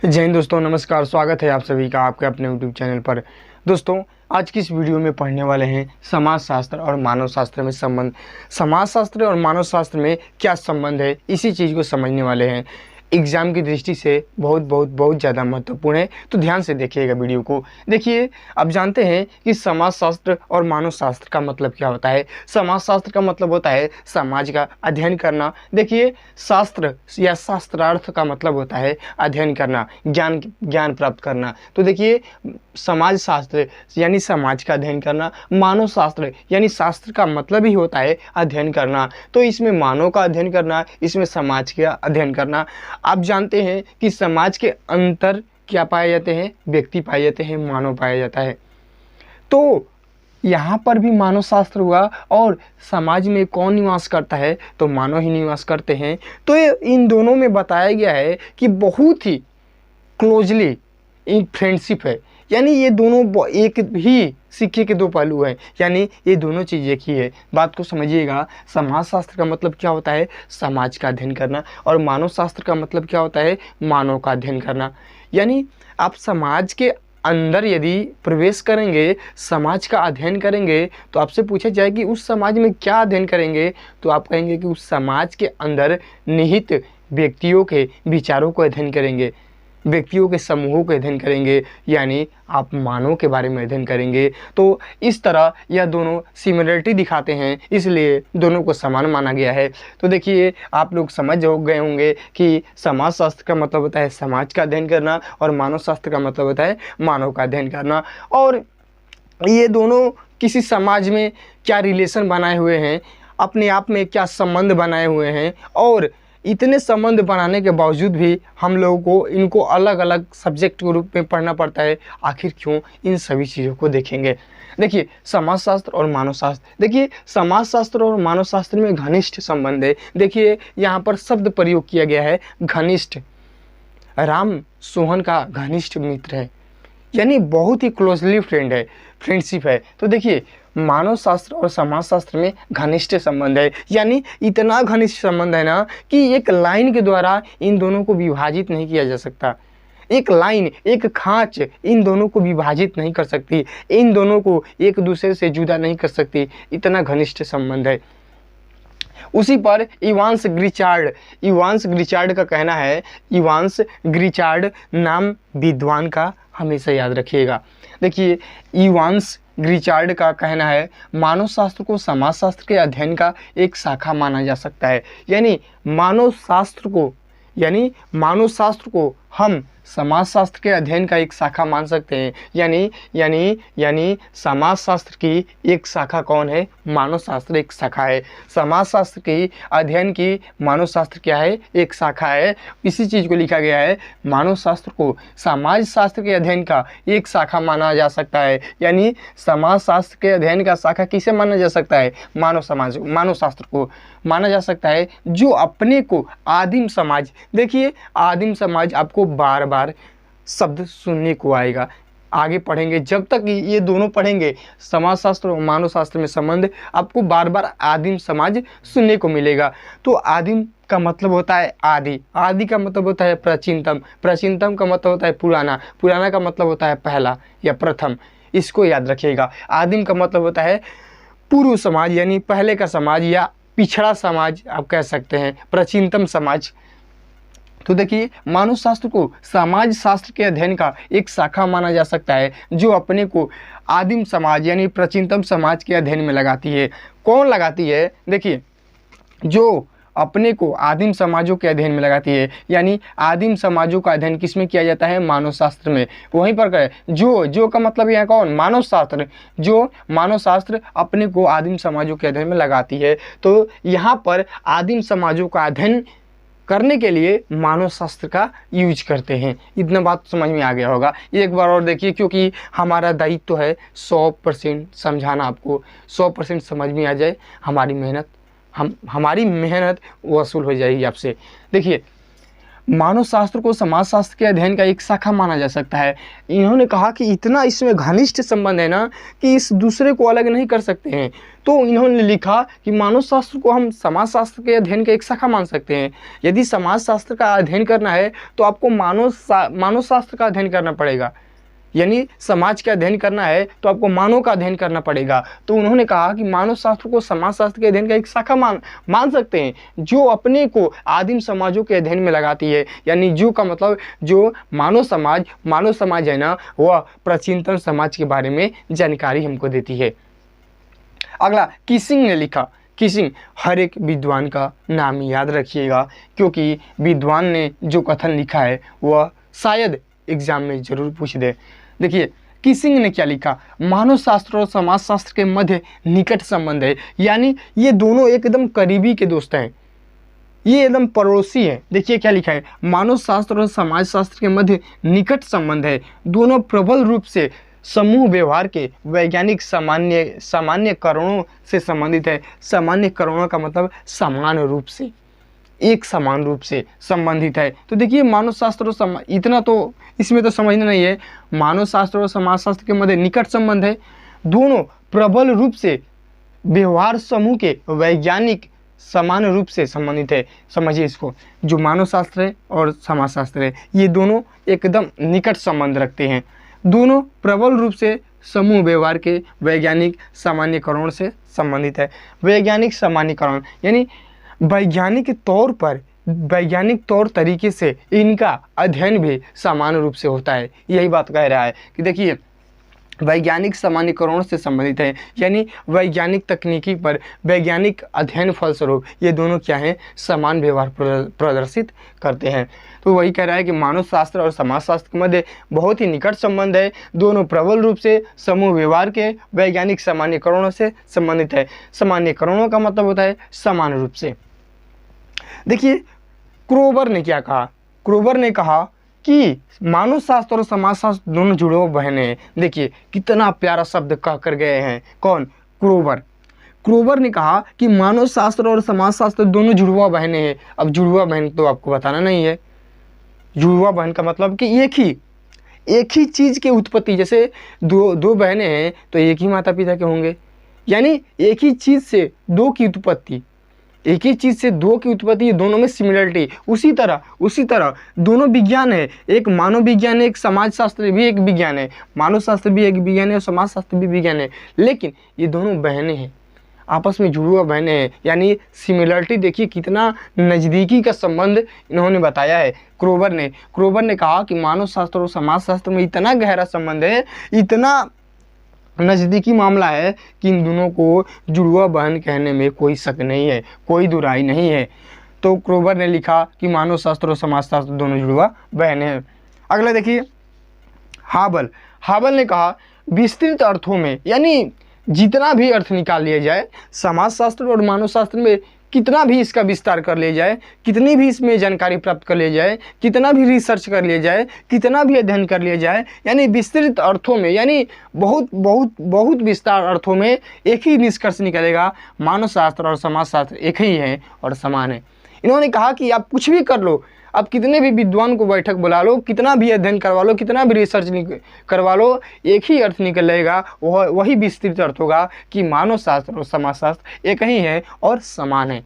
जय हिंद दोस्तों, नमस्कार। स्वागत है आप सभी का आपके अपने यूट्यूब चैनल पर। दोस्तों, आज की इस वीडियो में पढ़ने वाले हैं समाजशास्त्र और मानव शास्त्र में संबंध। समाजशास्त्र और मानव शास्त्र में क्या संबंध है, इसी चीज़ को समझने वाले हैं। एग्ज़ाम की दृष्टि से बहुत ज़्यादा महत्वपूर्ण है, तो ध्यान से देखिएगा वीडियो को। देखिए, अब जानते हैं कि समाजशास्त्र और मानव शास्त्र का मतलब क्या होता है। समाजशास्त्र का मतलब होता है समाज का अध्ययन करना। देखिए, शास्त्र या शास्त्रार्थ का मतलब होता है अध्ययन करना, ज्ञान प्राप्त करना। तो देखिए, समाज शास्त्र यानी समाज का अध्ययन करना, मानव शास्त्र यानी शास्त्र का मतलब ही होता है अध्ययन करना। तो इसमें मानव का अध्ययन करना, इसमें समाज का अध्ययन करना। आप जानते हैं कि समाज के अंतर क्या पाए जाते हैं, व्यक्ति पाए जाते हैं, मानव पाया जाता है। तो यहाँ पर भी मानव शास्त्र हुआ और समाज में कौन निवास करता है, तो मानव ही निवास करते हैं। तो इन दोनों में बताया गया है कि बहुत ही क्लोजली इन फ्रेंडशिप है, यानी ये दोनों एक ही सिक्के के दो पहलू हैं, यानी ये दोनों चीज़ एक ही है। बात को समझिएगा। समाजशास्त्र का मतलब क्या होता है, समाज का अध्ययन करना, और मानव शास्त्र का मतलब क्या होता है, मानव का अध्ययन करना। यानी आप समाज के अंदर यदि प्रवेश करेंगे, समाज का अध्ययन करेंगे, तो आपसे पूछा जाए कि उस समाज में क्या अध्ययन करेंगे, तो आप कहेंगे कि उस समाज के अंदर निहित व्यक्तियों के विचारों को अध्ययन करेंगे, व्यक्तियों के समूहों का अध्ययन करेंगे, यानी आप मानव के बारे में अध्ययन करेंगे। तो इस तरह यह दोनों सिमिलरिटी दिखाते हैं, इसलिए दोनों को समान माना गया है। तो देखिए, आप लोग समझ हो गए होंगे कि समाजशास्त्र का मतलब होता है समाज का अध्ययन करना और मानव शास्त्र का मतलब होता है मानव का अध्ययन करना। और ये दोनों किसी समाज में क्या रिलेशन बनाए हुए हैं, अपने आप में क्या संबंध बनाए हुए हैं, और इतने संबंध बनाने के बावजूद भी हम लोगों को इनको अलग अलग सब्जेक्ट के रूप में पढ़ना पड़ता है। आखिर क्यों, इन सभी चीज़ों को देखेंगे। देखिए, समाजशास्त्र और मानव शास्त्र। देखिए, समाजशास्त्र और मानव शास्त्र में घनिष्ठ संबंध है। देखिए, यहाँ पर शब्द प्रयोग किया गया है घनिष्ठ। राम सोहन का घनिष्ठ मित्र है, यानी बहुत ही क्लोजली फ्रेंडशिप है। तो देखिए, मानव शास्त्र और समाज शास्त्र में घनिष्ठ संबंध है, यानी इतना घनिष्ठ संबंध है ना कि एक लाइन के द्वारा इन दोनों को विभाजित नहीं किया जा सकता। एक लाइन, एक खांच इन दोनों को विभाजित नहीं कर सकती, इन दोनों को एक दूसरे से जुदा नहीं कर सकती, इतना घनिष्ठ संबंध है। उसी पर इवांस ग्रिचार्ड का कहना है, इवांस ग्रिचार्ड नाम विद्वान का हमेशा याद रखिएगा। देखिए, इवांस ग्रिचार्ड का कहना है, मानव शास्त्र को समाज शास्त्र के अध्ययन का एक शाखा माना जा सकता है। यानी मानव शास्त्र को हम समाज शास्त्र के अध्ययन का एक शाखा मान सकते हैं। यानी समाज शास्त्र की एक शाखा कौन है, मानव शास्त्र एक शाखा है। समाज शास्त्र की अध्ययन की मानव शास्त्र क्या है, एक शाखा है। इसी चीज़ को लिखा गया है, मानव शास्त्र को समाज शास्त्र के अध्ययन का एक शाखा माना जा सकता है। यानी समाज शास्त्र के अध्ययन का शाखा किसे माना जा सकता है, मानव शास्त्र को माना जा सकता है, जो अपने को आदिम समाज। देखिए, आदिम समाज आपको बार बार शब्द सुनने को आएगा। आगे पढ़ेंगे, जब तक ये दोनों पढ़ेंगे, समाज शास्त्र और मानव शास्त्र में संबंध, आपको बार बार आदिम समाज सुनने को मिलेगा। तो आदिम का मतलब होता है आदि, आदि का मतलब होता है प्राचीनतम, प्राचीनतम का मतलब होता है पुराना, पुराना का मतलब होता है पहला या प्रथम। इसको याद रखिएगा। आदिम का मतलब होता है पूर्व समाज, यानी पहले का समाज या पिछड़ा समाज आप कह सकते हैं, प्राचीनतम समाज। तो देखिए, मानव शास्त्र को समाज शास्त्र के अध्ययन का एक शाखा माना जा सकता है, जो अपने को आदिम समाज यानी प्राचीनतम समाज के अध्ययन में लगाती है। कौन लगाती है, देखिए, जो अपने को आदिम समाजों के अध्ययन में लगाती है। यानी आदिम समाजों का अध्ययन किसमें किया जाता है, मानव शास्त्र में। वहीं पर कहे जो का मतलब यहाँ कौन, मानव शास्त्र, जो मानव शास्त्र अपने को आदिम समाजों के अध्ययन में लगाती है। तो यहाँ पर आदिम समाजों का अध्ययन करने के लिए मानव शास्त्र का यूज करते हैं। इतना बात समझ में आ गया होगा। एक बार और देखिए, क्योंकि हमारा दायित्व तो है 100% समझाना, आपको 100% समझ में आ जाए, हमारी मेहनत वसूल हो जाएगी आपसे। देखिए, मानव शास्त्र को समाज शास्त्र के अध्ययन का एक शाखा माना जा सकता है। इन्होंने कहा कि इतना इसमें घनिष्ठ संबंध है ना कि इस दूसरे को अलग नहीं कर सकते हैं। तो इन्होंने लिखा कि मानव शास्त्र को हम समाज शास्त्र के अध्ययन का एक शाखा मान सकते हैं। यदि समाज शास्त्र का अध्ययन करना है तो आपको मानव शास्त्र का अध्ययन करना पड़ेगा, यानी समाज का अध्ययन करना है तो आपको मानव का अध्ययन करना पड़ेगा। तो उन्होंने कहा कि मानव शास्त्र को समाज शास्त्र के अध्ययन का एक शाखा मान सकते हैं, जो अपने को आदिम समाजों के अध्ययन में लगाती है। यानी जो का मतलब जो मानव समाज है ना, वह प्राचीनतम समाज के बारे में जानकारी हमको देती है। अगला किसिंग ने लिखा। किसिंग हर एक विद्वान का नाम याद रखिएगा, क्योंकि विद्वान ने जो कथन लिखा है वह शायद एग्जाम में जरूर पूछ दे। देखिए किसिंग ने क्या लिखा, मानव शास्त्र और समाज शास्त्र के मध्य निकट संबंध है। यानी ये दोनों एकदम करीबी के दोस्त हैं, ये एकदम पड़ोसी हैं। देखिए क्या लिखा है, मानव शास्त्र और समाज शास्त्र के मध्य निकट संबंध है। दोनों प्रबल रूप से समूह व्यवहार के वैज्ञानिक सामान्यकरणों से संबंधित है। सामान्यकरणों का मतलब समान रूप से, एक समान रूप से संबंधित है। तो देखिए मानव शास्त्र और इतना तो इसमें तो समझना नहीं है, मानव शास्त्र और समाज शास्त्र के मध्य निकट संबंध है। दोनों प्रबल रूप से व्यवहार समूह के वैज्ञानिक समान रूप से संबंधित है। समझिए इसको, जो मानव शास्त्र है और समाज शास्त्र है ये दोनों एकदम निकट संबंध रखते हैं। दोनों प्रबल रूप से समूह व्यवहार के वैज्ञानिक सामान्यकरण से संबंधित है। वैज्ञानिक सामान्यकरण यानी वैज्ञानिक तौर तरीके से इनका अध्ययन भी समान रूप से होता है। यही बात कह रहा है कि देखिए वैज्ञानिक सामान्यकरण से संबंधित है, यानी वैज्ञानिक तकनीकी पर वैज्ञानिक अध्ययन फलस्वरूप ये दोनों क्या हैं, समान व्यवहार प्रदर्शित करते हैं। तो वही कह रहा है कि मानव शास्त्र और समाज शास्त्र के मध्य बहुत ही निकट संबंध है। दोनों प्रबल रूप से समूह व्यवहार के वैज्ञानिक सामान्यकरणों से संबंधित है। सामान्यकरणों का मतलब होता है समान रूप से। देखिए क्रोबर ने क्या कहा, क्रोबर ने कहा कि मानव शास्त्र और समाज शास्त्र दोनों जुड़े हुए बहन हैं। देखिए कितना प्यारा शब्द कह कर गए हैं, कौन, क्रोबर। क्रोबर ने कहा कि मानव शास्त्र और समाज शास्त्र दोनों जुड़वा बहनें हैं। अब जुड़वा बहन तो आपको बताना नहीं है। जुड़वा बहन का मतलब कि एक ही चीज़ के उत्पत्ति, जैसे दो बहनें हैं तो एक ही माता पिता के होंगे, यानी एक ही चीज़ से दो की उत्पत्ति, एक ही चीज़ से दो की उत्पत्ति, दोनों में सिमिलरिटी। उसी तरह दोनों विज्ञान है, एक मानव विज्ञान है, एक समाज शास्त्र भी एक विज्ञान है, मानव शास्त्र भी एक विज्ञान है और समाज शास्त्र भी विज्ञान है, लेकिन ये दोनों बहनें हैं, आपस में जुड़वा बहनें हैं। यानी सिमिलरिटी देखिए कितना नज़दीकी का संबंध इन्होंने बताया है क्रोबर ने कहा कि मानव शास्त्र और समाज शास्त्र में इतना गहरा संबंध है, इतना नज़दीकी मामला है कि इन दोनों को जुड़वा बहन कहने में कोई शक नहीं है, कोई दुराई नहीं है। तो क्रोबर ने लिखा कि मानव शास्त्र और समाज शास्त्र दोनों जुड़वा बहन हैं। अगला देखिए हाबल ने कहा विस्तृत अर्थों में, यानी जितना भी अर्थ निकाल लिया जाए समाज शास्त्र और मानव शास्त्र में, कितना भी इसका विस्तार कर लिया जाए, कितनी भी इसमें जानकारी प्राप्त कर लिया जाए, कितना भी रिसर्च कर लिया जाए, कितना भी अध्ययन कर लिया जाए, यानी विस्तृत अर्थों में, यानी बहुत विस्तार अर्थों में एक ही निष्कर्ष निकलेगा, मानव शास्त्र और समाज शास्त्र एक ही है और समान है। इन्होंने कहा कि आप कुछ भी कर लो, आप कितने भी विद्वान को बैठक बुला लो, कितना भी अध्ययन करवा लो, कितना भी रिसर्च करवा लो, एक ही अर्थ निकलेगा, वही विस्तृत अर्थ होगा कि मानव शास्त्र और समाज शास्त्र एक ही है और समान है।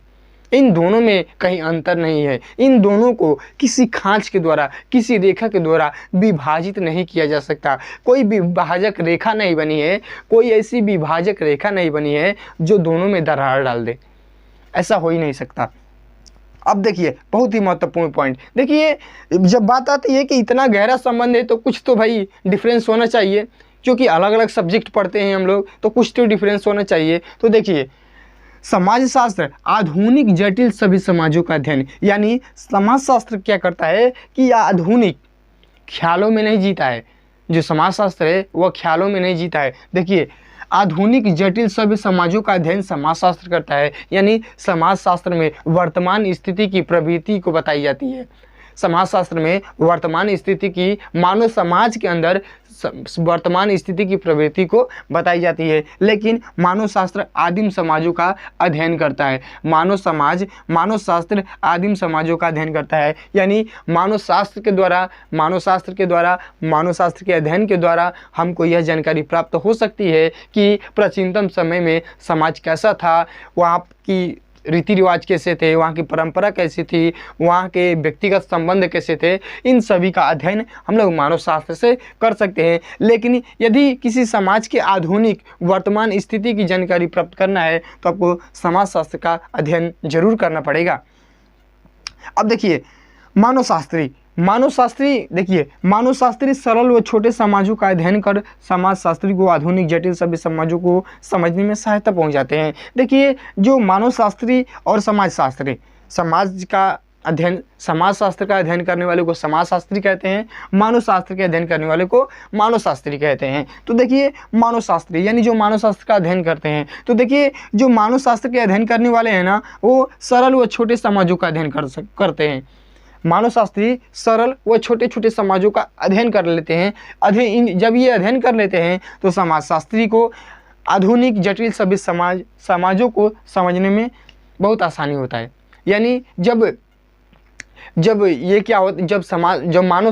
इन दोनों में कहीं अंतर नहीं है। इन दोनों को किसी खांच के द्वारा, किसी रेखा के द्वारा विभाजित नहीं किया जा सकता। कोई विभाजक रेखा नहीं बनी है, कोई ऐसी विभाजक रेखा नहीं बनी है जो दोनों में दरार डाल दे, ऐसा हो ही नहीं सकता। अब देखिए बहुत ही महत्वपूर्ण पॉइंट, देखिए जब बात आती है कि इतना गहरा संबंध है तो कुछ तो भाई डिफरेंस होना चाहिए, क्योंकि अलग अलग सब्जेक्ट पढ़ते हैं हम लोग, तो कुछ तो डिफरेंस होना चाहिए। तो देखिए समाज शास्त्र आधुनिक जटिल सभी समाजों का अध्ययन, यानी समाज शास्त्र क्या करता है कि यह आधुनिक ख्यालों में नहीं जीता है, जो समाज शास्त्र है वह ख्यालों में नहीं जीता है। देखिए आधुनिक जटिल सभी समाजों का अध्ययन समाज शास्त्र करता है, यानी समाज शास्त्र में वर्तमान स्थिति की प्रवृत्ति को बताई जाती है। समाजशास्त्र में वर्तमान स्थिति की, मानव समाज के अंदर वर्तमान स्थिति की प्रवृत्ति को बताई जाती है। लेकिन मानव शास्त्र आदिम समाजों का अध्ययन करता है। मानव शास्त्र आदिम समाजों का अध्ययन करता है, यानी मानव शास्त्र के अध्ययन के द्वारा हमको यह जानकारी प्राप्त हो सकती है कि प्राचीनतम समय में समाज कैसा था, वहाँ की रीति रिवाज कैसे थे, वहाँ की परंपरा कैसी थी, वहाँ के व्यक्तिगत संबंध कैसे थे। इन सभी का अध्ययन हम लोग मानव शास्त्र से कर सकते हैं। लेकिन यदि किसी समाज के आधुनिक वर्तमान स्थिति की जानकारी प्राप्त करना है तो आपको समाजशास्त्र का अध्ययन जरूर करना पड़ेगा। अब देखिए मानव शास्त्री सरल व छोटे समाजों का अध्ययन कर समाजशास्त्री को आधुनिक जटिल सभ्य समाजों को समझने में सहायता पहुंचाते हैं। देखिए, जो मानव शास्त्री और समाजशास्त्री, समाजशास्त्र का अध्ययन करने वाले को समाजशास्त्री कहते हैं, मानव शास्त्र के अध्ययन करने वाले को मानव शास्त्री कहते हैं। तो देखिए, मानव शास्त्री यानी जो मानव शास्त्र का अध्ययन करते हैं, तो देखिए जो मानव शास्त्र के अध्ययन करने वाले हैं ना, वो सरल व छोटे समाजों का अध्ययन करते हैं। मानव शास्त्री सरल व छोटे छोटे समाजों का अध्ययन कर लेते हैं। जब ये अध्ययन कर लेते हैं तो समाजशास्त्री को आधुनिक जटिल सभ्य समाजों को समझने में बहुत आसानी होता है। यानी जब ये क्या होता, जब मानव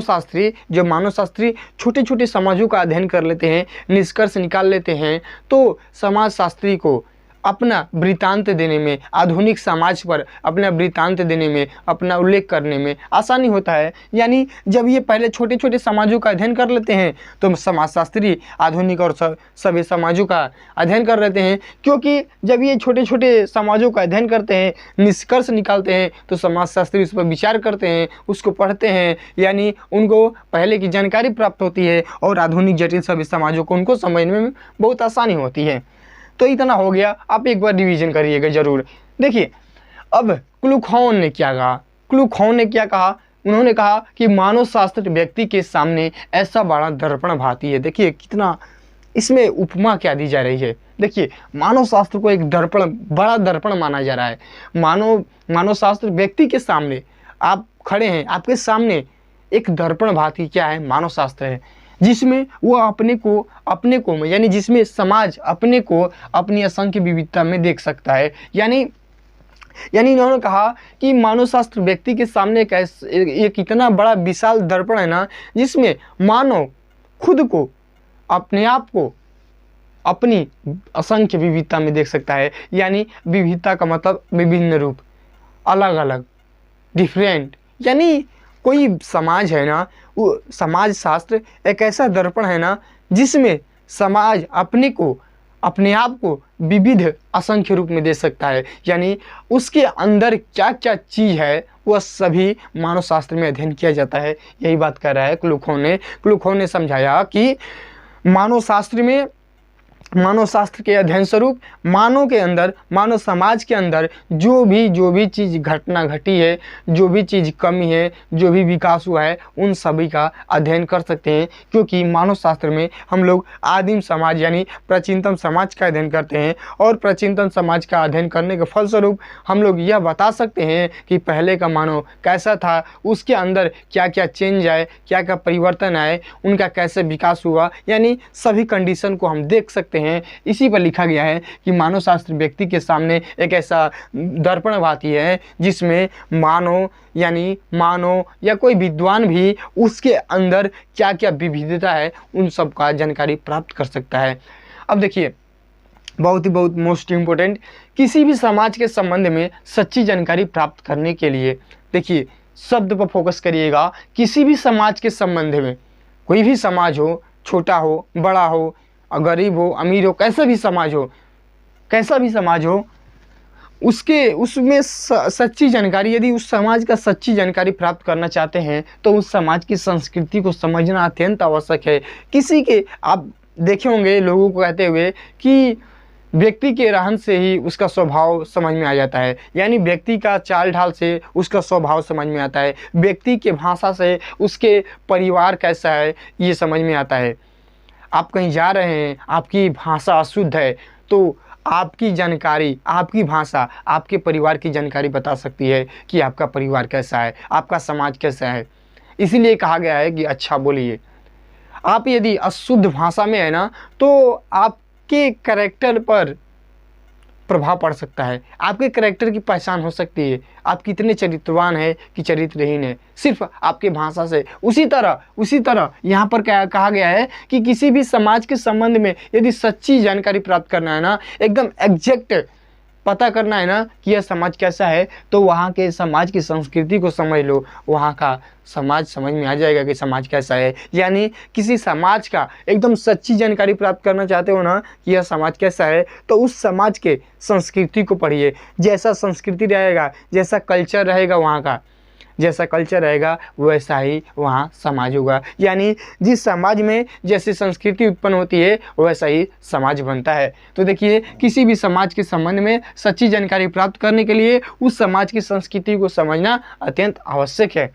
शास्त्री छोटे छोटे समाजों का अध्ययन कर लेते हैं, निष्कर्ष निकाल लेते हैं, तो समाजशास्त्री को अपना वृत्तांत देने में, आधुनिक समाज पर अपना वृत्तांत देने में, अपना उल्लेख करने में आसानी होता है। यानी जब ये पहले छोटे छोटे समाजों का अध्ययन कर लेते हैं तो समाजशास्त्री आधुनिक और सभ्य समाजों का अध्ययन कर लेते हैं। क्योंकि जब ये छोटे छोटे समाजों का अध्ययन करते हैं, निष्कर्ष निकालते हैं, तो समाजशास्त्री उस पर विचार करते हैं, उसको पढ़ते हैं, यानी उनको पहले की जानकारी प्राप्त होती है और आधुनिक जटिल सभ्य समाजों को उनको समझने में बहुत आसानी होती है। तो इतना हो गया, आप एक बार रिवीजन करिएगा जरूर। देखिए, अब क्लूखौन ने क्या कहा? उन्होंने कहा कि मानव शास्त्र व्यक्ति के सामने ऐसा बड़ा दर्पण भाती है। देखिए कितना इसमें उपमा क्या दी जा रही है। देखिए, मानव शास्त्र को एक बड़ा दर्पण माना जा रहा है। मानव शास्त्र व्यक्ति के सामने, आप खड़े हैं, आपके सामने एक दर्पण भाती क्या है? मानव शास्त्र है, जिसमें वो अपने को यानी जिसमें समाज अपने को अपनी असंख्य विविधता में देख सकता है। यानी इन्होंने कहा कि मानव शास्त्र व्यक्ति के सामने एक इतना बड़ा विशाल दर्पण है ना, जिसमें मानव खुद को, अपने आप को अपनी असंख्य विविधता में देख सकता है। यानी विविधता का मतलब विभिन्न रूप, अलग अलग, डिफरेंट। यानी कोई समाज है ना, वो समाज शास्त्र एक ऐसा दर्पण है ना, जिसमें समाज अपने आप को विविध असंख्य रूप में देख सकता है। यानी उसके अंदर क्या क्या चीज़ है वह सभी मानव शास्त्र में अध्ययन किया जाता है। यही बात कर रहा है क्लूखौन ने समझाया कि मानव शास्त्र के अध्ययन स्वरूप मानव समाज के अंदर जो भी चीज़ घटना घटी है, जो भी चीज़ कमी है, जो भी विकास हुआ है, उन सभी का अध्ययन कर सकते हैं। क्योंकि मानव शास्त्र में हम लोग आदिम समाज यानी प्राचीनतम समाज का अध्ययन करते हैं, और प्राचीनतम समाज का अध्ययन करने के फलस्वरूप हम लोग यह बता सकते हैं कि पहले का मानव कैसा था, उसके अंदर क्या क्या चेंज आए, क्या क्या परिवर्तन आए, उनका कैसे विकास हुआ, यानी सभी कंडीशन को हम देख सकते हैं। इसी पर लिखा गया है कि मानव शास्त्र व्यक्ति के सामने एक ऐसा दर्पण भाती है, जिसमें मानव या कोई विद्वान भी उसके अंदर क्या क्या विविधता है उन सब का जानकारी प्राप्त कर सकता है। अब देखिए, बहुत मोस्ट इम्पोर्टेंट, किसी भी समाज के संबंध में सच्ची जानकारी प्राप्त करने के लिए, देखिए शब्द पर फोकस करिएगा, किसी भी समाज के संबंध में, कोई भी समाज हो, छोटा हो, बड़ा हो, गरीब हो, अमीर हो, कैसा भी समाज हो, उसमें सच्ची जानकारी, यदि उस समाज का सच्ची जानकारी प्राप्त करना चाहते हैं तो उस समाज की संस्कृति को समझना अत्यंत आवश्यक है। आप देखे होंगे लोगों को कहते हुए कि व्यक्ति के रहन से ही उसका स्वभाव समझ में आ जाता है, यानी व्यक्ति का चाल ढाल से उसका स्वभाव समझ में आता है, व्यक्ति के भाषा से उसके परिवार कैसा है ये समझ में आता है। आप कहीं जा रहे हैं, आपकी भाषा अशुद्ध है, तो आपकी जानकारी, आपकी भाषा, आपके परिवार की जानकारी बता सकती है कि आपका परिवार कैसा है, आपका समाज कैसा है। इसीलिए कहा गया है कि अच्छा बोलिए। आप यदि अशुद्ध भाषा में है ना, तो आपके कैरेक्टर पर प्रभाव पड़ सकता है, आपके कैरेक्टर की पहचान हो सकती है, आप कितने चरित्रवान है कि चरित्रहीन है, सिर्फ आपके भाषा से। उसी तरह यहाँ पर क्या कहा गया है कि किसी भी समाज के संबंध में यदि सच्ची जानकारी प्राप्त करना है ना, एकदम एग्जैक्ट पता करना है ना कि यह समाज कैसा है, तो वहाँ के समाज की संस्कृति को समझ लो, वहाँ का समाज समझ में आ जाएगा कि समाज कैसा है। यानी किसी समाज का एकदम सच्ची जानकारी प्राप्त करना चाहते हो ना कि यह समाज कैसा है, तो उस समाज के संस्कृति को पढ़िए। जैसा संस्कृति रहेगा, जैसा कल्चर रहेगा, वहाँ का जैसा कल्चर रहेगा वैसा ही वहाँ समाज होगा। यानी जिस समाज में जैसी संस्कृति उत्पन्न होती है वैसा ही समाज बनता है। तो देखिए, किसी भी समाज के संबंध में सच्ची जानकारी प्राप्त करने के लिए उस समाज की संस्कृति को समझना अत्यंत आवश्यक है,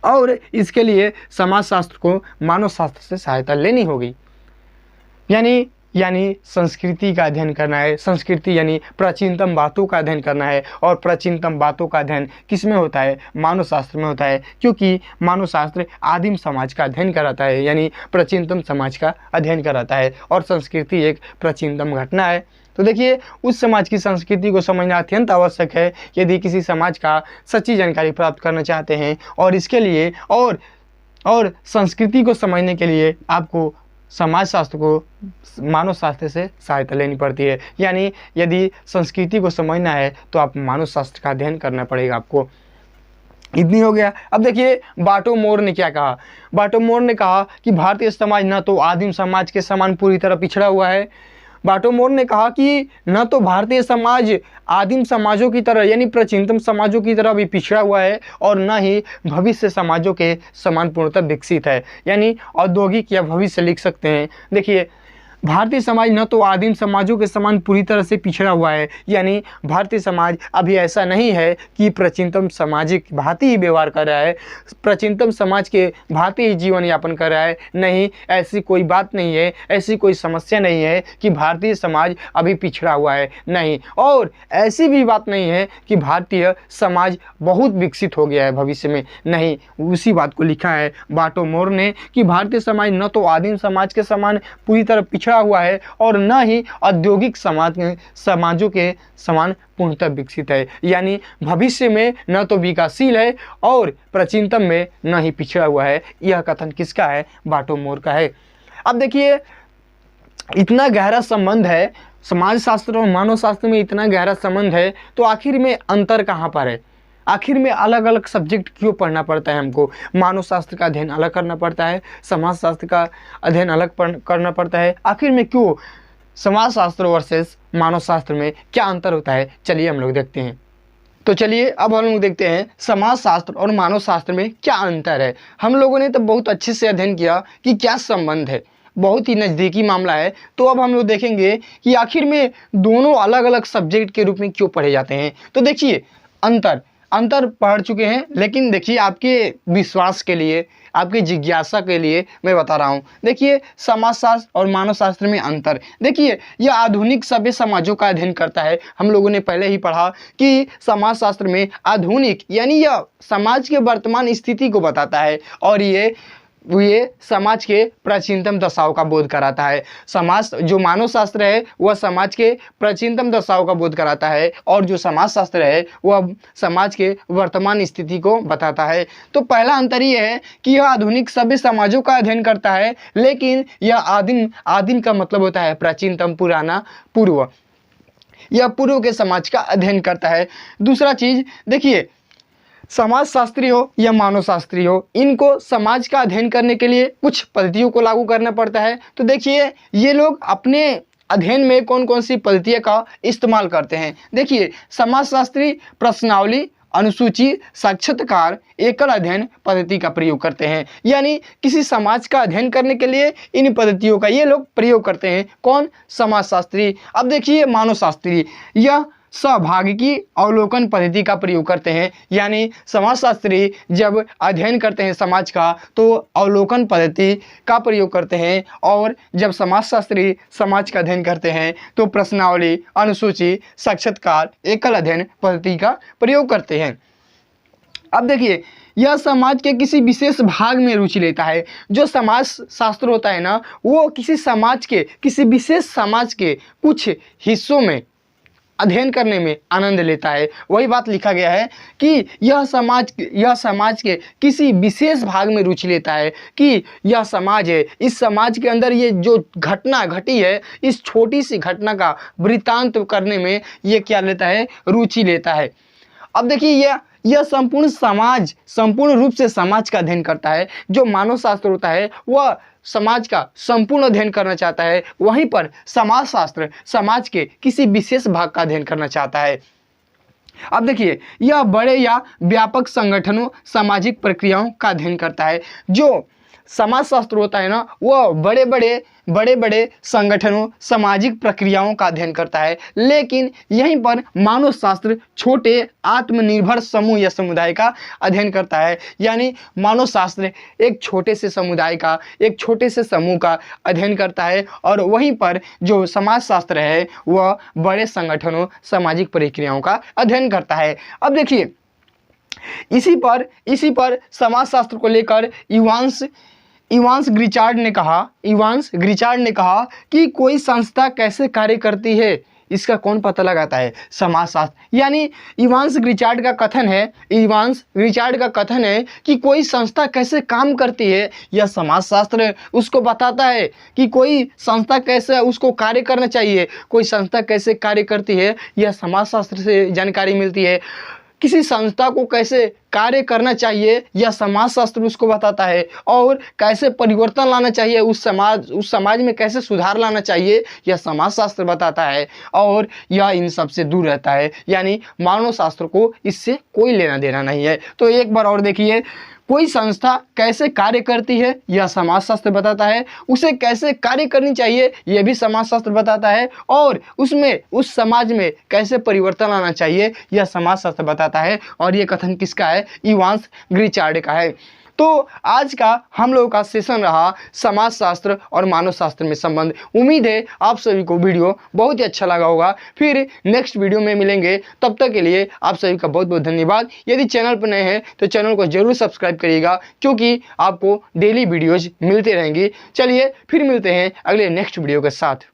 और इसके लिए समाजशास्त्र को मानव शास्त्र से सहायता लेनी होगी। यानी संस्कृति का अध्ययन करना है। संस्कृति यानी प्राचीनतम बातों का अध्ययन करना है, और प्राचीनतम बातों का अध्ययन किस में होता है? मानव शास्त्र में होता है, क्योंकि मानव शास्त्र आदिम समाज का अध्ययन कराता है, यानी प्राचीनतम समाज का अध्ययन कराता है, और संस्कृति एक प्राचीनतम घटना है। तो देखिए, उस समाज की संस्कृति को समझना अत्यंत आवश्यक है यदि किसी समाज का सच्ची जानकारी प्राप्त करना चाहते हैं, और इसके लिए और संस्कृति को समझने के लिए आपको समाजशास्त्र को मानव शास्त्र से सहायता लेनी पड़ती है। यानी यदि संस्कृति को समझना है तो आप मानव शास्त्र का अध्ययन करना पड़ेगा आपको। इतनी हो गया। अब देखिए, बाटो मोर ने क्या कहा। बाटो मोर ने कहा कि भारतीय समाज न तो आदिम समाज के समान पूरी तरह पिछड़ा हुआ है। बाटो मोर ने कहा कि न तो भारतीय समाज आदिम समाजों की तरह यानी प्राचीनतम समाजों की तरह भी पिछड़ा हुआ है, और न ही भविष्य समाजों के समान पूर्णतः विकसित है, यानी औद्योगिक या भविष्य लिख सकते हैं। देखिए, भारतीय समाज न तो आदिम समाजों के समान पूरी तरह से पिछड़ा हुआ है, यानी भारतीय समाज अभी ऐसा नहीं है कि प्राचीनतम सामाजिक भांति ही व्यवहार कर रहा है, प्राचीनतम समाज के भांति ही जीवन यापन कर रहा है। नहीं, ऐसी कोई बात नहीं है, ऐसी कोई समस्या नहीं है कि भारतीय समाज अभी पिछड़ा हुआ है, नहीं। और ऐसी भी बात नहीं है कि भारतीय समाज बहुत विकसित हो गया है भविष्य में, नहीं। उसी बात को लिखा है बाटो मोर ने कि भारतीय समाज न तो आदिम समाज के समान पूरी तरह पिछड़ा हुआ है, और न ही औद्योगिक समाजों के समान पूर्णतः विकसित है, यानी भविष्य में न तो विकासशील है और प्राचीनतम में न ही पिछड़ा हुआ है। यह कथन किसका है? बाटो मोर का है। अब देखिए, इतना गहरा संबंध है समाजशास्त्र और मानव शास्त्र में, इतना गहरा संबंध है, तो आखिर में अंतर कहाँ पर है? आखिर में अलग अलग सब्जेक्ट क्यों पढ़ना पड़ता है हमको? मानव शास्त्र का अध्ययन अलग करना पड़ता है, समाजशास्त्र का अध्ययन अलग करना पड़ता है। आखिर में क्यों? समाजशास्त्र वर्सेस मानव शास्त्र में क्या अंतर होता है? चलिए हम लोग देखते हैं। तो चलिए अब हम लोग देखते हैं समाजशास्त्र और मानव शास्त्र में क्या अंतर है। हम लोगों ने तो बहुत अच्छे से अध्ययन किया कि क्या संबंध है, बहुत ही नज़दीकी मामला है। तो अब हम लोग देखेंगे कि आखिर में दोनों अलग अलग सब्जेक्ट के रूप में क्यों पढ़े जाते हैं। तो देखिए, अंतर पढ़ चुके हैं, लेकिन देखिए आपके विश्वास के लिए, आपकी जिज्ञासा के लिए मैं बता रहा हूँ। देखिए, समाजशास्त्र और मानव शास्त्र में अंतर। देखिए, यह आधुनिक सभ्य समाजों का अध्ययन करता है। हम लोगों ने पहले ही पढ़ा कि समाजशास्त्र में आधुनिक यानी यह समाज के वर्तमान स्थिति को बताता है, और ये समाज के प्राचीनतम दशाओं का बोध कराता है। जो मानव शास्त्र है वह समाज के प्राचीनतम दशाओं का बोध कराता है, और जो समाज शास्त्र है वह समाज के वर्तमान स्थिति को बताता है। तो पहला अंतर यह है कि यह आधुनिक सभ्य समाजों का अध्ययन करता है, लेकिन यह आदिम का मतलब होता है प्राचीनतम, पुराना, पूर्व। यह पूर्व के समाज का अध्ययन करता है। दूसरा चीज देखिए, समाजशास्त्री हो या मानव शास्त्री हो, इनको समाज का अध्ययन करने के लिए कुछ पद्धतियों को लागू करना पड़ता है। तो देखिए, ये लोग अपने अध्ययन में कौन कौन सी पद्धतियों का इस्तेमाल करते हैं। देखिए, समाजशास्त्री प्रश्नावली, अनुसूची, साक्षात्कार, एकल अध्ययन पद्धति का प्रयोग करते हैं। यानी किसी समाज का अध्ययन करने के लिए इन पद्धतियों का ये लोग प्रयोग करते हैं। कौन? समाजशास्त्री। अब देखिए, मानव शास्त्री, यह सहभागिकी अवलोकन पद्धति का प्रयोग करते हैं। यानी समाजशास्त्री जब अध्ययन करते हैं समाज का तो अवलोकन पद्धति का प्रयोग करते हैं, और जब समाजशास्त्री समाज का अध्ययन करते हैं तो प्रश्नावली, अनुसूची, साक्षात्कार, एकल अध्ययन पद्धति का प्रयोग करते हैं। अब देखिए, यह समाज के किसी विशेष भाग में रुचि लेता है। जो समाज शास्त्र होता है ना, वो किसी विशेष समाज के कुछ हिस्सों में अध्ययन करने में आनंद लेता है। वही बात लिखा गया है कि यह समाज के किसी विशेष भाग में रुचि लेता है कि यह समाज है, इस समाज के अंदर ये जो घटना घटी है, इस छोटी सी घटना का वृत्तांत करने में ये क्या लेता है, रुचि लेता है। अब देखिए, यह संपूर्ण रूप से समाज का अध्ययन करता है। जो मानव शास्त्र होता है वह समाज का संपूर्ण अध्ययन करना चाहता है, वहीं पर समाजशास्त्र समाज के किसी विशेष भाग का अध्ययन करना चाहता है। अब देखिए, यह बड़े या व्यापक संगठनों, सामाजिक प्रक्रियाओं का अध्ययन करता है। जो समाजशास्त्र होता है ना, वह बड़े बड़े संगठनों, सामाजिक प्रक्रियाओं का अध्ययन करता है, लेकिन यहीं पर मानव शास्त्र छोटे आत्मनिर्भर समूह या समुदाय का अध्ययन करता है। यानी मानव शास्त्र एक छोटे से समुदाय का, एक छोटे से समूह का अध्ययन करता है, और वहीं पर जो समाजशास्त्र है वह बड़े संगठनों, सामाजिक प्रक्रियाओं का अध्ययन करता है। अब देखिए, इसी पर समाजशास्त्र को लेकर इवांस ग्रिचार्ड ने कहा कि कोई संस्था कैसे कार्य करती है इसका कौन पता लगाता है, समाजशास्त्र। यानी इवांस ग्रिचार्ड का कथन है कि कोई संस्था कैसे काम करती है यह समाजशास्त्र उसको बताता है, कि कोई संस्था कैसे उसको कार्य करना चाहिए, कोई संस्था कैसे कार्य करती है यह समाजशास्त्र से जानकारी मिलती है। किसी संस्था को कैसे कार्य करना चाहिए यह समाजशास्त्र उसको बताता है, और कैसे परिवर्तन लाना चाहिए, उस समाज में कैसे सुधार लाना चाहिए यह समाजशास्त्र बताता है, और यह इन सब से दूर रहता है। यानी मानव शास्त्र को इससे कोई लेना देना नहीं है। तो एक बार और देखिए, कोई संस्था कैसे कार्य करती है यह समाजशास्त्र बताता है, उसे कैसे कार्य करनी चाहिए यह भी समाजशास्त्र बताता है, और उस समाज में कैसे परिवर्तन आना चाहिए यह समाजशास्त्र बताता है। और ये कथन किसका है, इवांस ग्रिचार्ड का है। तो आज का हम लोगों का सेशन रहा समाजशास्त्र और मानव शास्त्र में संबंध। उम्मीद है आप सभी को वीडियो बहुत ही अच्छा लगा होगा। फिर नेक्स्ट वीडियो में मिलेंगे, तब तक के लिए आप सभी का बहुत बहुत धन्यवाद। यदि चैनल पर नए हैं तो चैनल को जरूर सब्सक्राइब करिएगा, क्योंकि आपको डेली वीडियोज मिलते रहेंगी। चलिए फिर मिलते हैं अगले नेक्स्ट वीडियो के साथ।